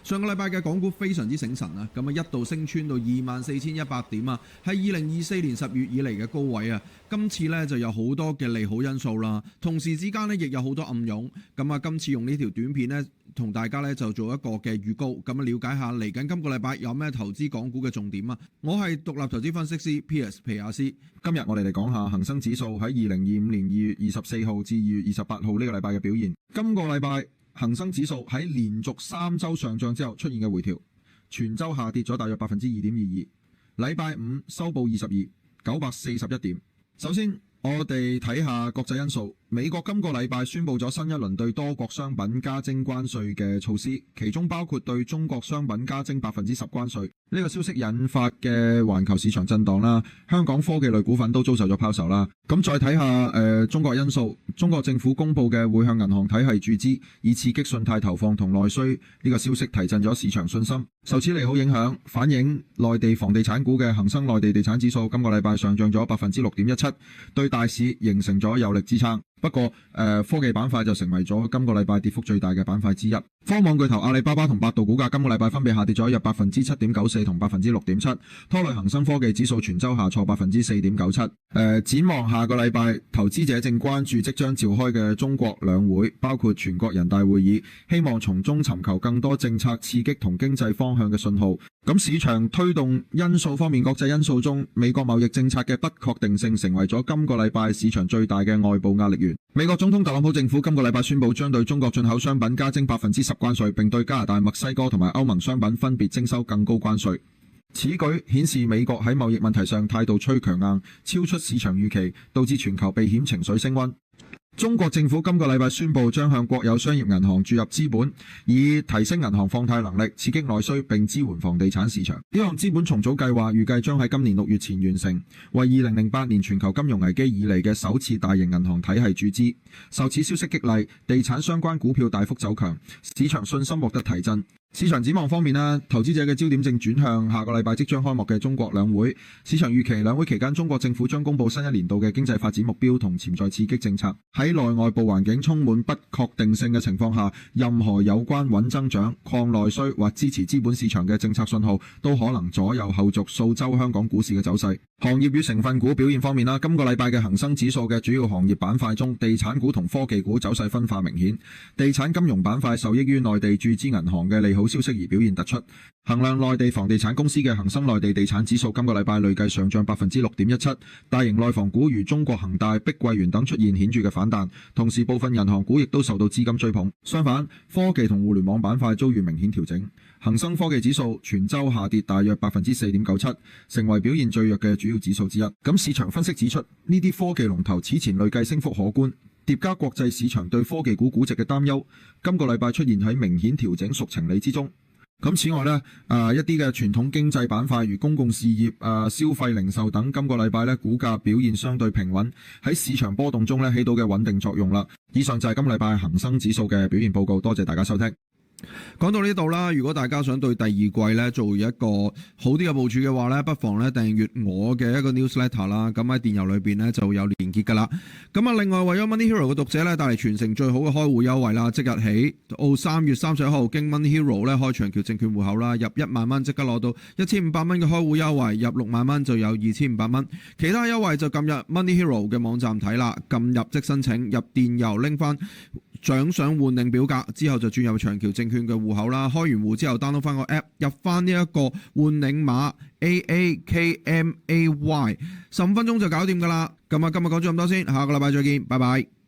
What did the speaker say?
上個禮拜嘅港股非常之醒神啊，咁啊一度升穿到24,100點啊，係2024年10月以嚟嘅高位啊。今次呢就有好多嘅利好因素啦，同時之間呢亦有好多暗湧。咁啊，今次用呢條短片呢，同大家呢就做一個嘅預告，咁啊了解下嚟緊今個禮拜有咩投資港股嘅重點啊。我係獨立投資分析師 Piers 皮亞斯。今日我哋嚟講下恒生指數喺2025年2月24號至2月28號呢個禮拜嘅表現。今個禮拜恒生指數喺連續3週上漲之後出現嘅回調，全週下跌咗大約2.22%。禮拜五收報22,941點。首先，我哋睇下國際因素。美國今個禮拜宣布咗新一輪對多國商品加徵關稅嘅措施，其中包括對中國商品加徵10%關稅。呢個消息引發嘅環球市場震盪啦，香港科技類股份都遭受咗拋售啦。咁再睇下中國因素，中國政府公布嘅會向銀行體系注資，以刺激信貸投放同內需，呢個消息提振咗市場信心。受此利好影響，反映內地房地產股嘅恒生內地地產指數今個禮拜上漲咗6.17%，對大市形成咗有力支撐。不過科技板塊就成為咗今個禮拜跌幅最大嘅板塊之一。科網巨頭阿里巴巴同百度股價今個禮拜分別下跌咗約7.94%同6.7%，拖累恒生科技指數全週下挫4.97%。展望下個禮拜，投資者正關注即將召開嘅中國兩會，包括全國人大會議，希望從中尋求更多政策刺激同經濟方向嘅信號。咁市場推動因素方面，國際因素中，美國貿易政策嘅不確定性成為咗今個禮拜市場最大嘅外部壓力源。美國總統特朗普政府今個禮拜宣布將對中國進口商品加徵10%關稅，並對加拿大、墨西哥同埋歐盟商品分別徵收更高關稅。此舉顯示美國喺貿易問題上態度趨強硬，超出市場預期，導致全球避險情緒升溫。中國政府今個禮拜宣布將向國有商業銀行注入資本，以提升銀行放貸能力，刺激內需並支援房地產市場。呢項資本重組計劃預計將喺今年6月前完成，為2008年全球金融危機以嚟嘅首次大型銀行體系注資。受此消息激勵，地產相關股票大幅走強，市場信心獲得提振。市場展望方面呢，投資者嘅焦點正轉向下個禮拜即將開幕嘅中國兩會。市場預期兩會期間，中國政府將公布新一年度嘅經濟發展目標同潛在刺激政策。喺內外部環境充滿不確定性嘅情況下，任何有關穩增長、抗內需或支持資本市場嘅政策信號，都可能左右後續數週香港股市嘅走勢。行業與成分股表現方面啦，今個禮拜嘅恒生指數嘅主要行業板塊中，地產股同科技股走勢分化明顯。地產金融板塊受益於內地注資銀行嘅利好消息而表現突出。衡量內地房地產公司嘅恒生內地地產指數今個禮拜累計上漲6.17%，大型內房股如中國恒大、碧桂園等出現顯著嘅反彈，同時部分銀行股亦都受到資金追捧。相反，科技同互聯網板塊遭遇明顯調整，恒生科技指數全週下跌大約4.97%，成為表現最弱嘅主要指數之一。咁市場分析指出，呢啲科技龍頭此前累計升幅可觀，疊加國際市場對科技股估值嘅擔憂，今個禮拜出現喺明顯調整屬情理之中。咁此外呢，一啲嘅傳統經濟板塊如公共事業、消費零售等，今個禮拜呢股價表現相對平穩，喺市場波動中呢起到嘅穩定作用啦。以上就係今個禮拜恒生指數嘅表現報告，多謝大家收聽。講到呢度啦，如果大家想對第二季咧做一個好啲嘅部署嘅話咧，不妨咧訂閱我嘅一個 newsletter 啦。咁喺電郵裏邊咧就有連結噶啦。咁啊，另外為咗 Money Hero 嘅讀者咧帶嚟全城最好嘅開戶優惠啦，即日起到3月31號經 Money Hero 咧開長橋證券戶口啦，入1萬蚊即刻攞到1500蚊嘅開戶優惠，入6萬蚊就有2500蚊。其他優惠就撳入 Money Hero 嘅網站睇啦，撳入即申請，入電郵拎翻獎賞換領表格之後就轉入長橋證券嘅戶口啦。開完戶之後 download 翻個 app， 入翻呢一個換領碼 AAKMAY， 15分鐘就搞掂噶啦。咁啊，今日講咗咁多先，下個禮拜再見，拜拜。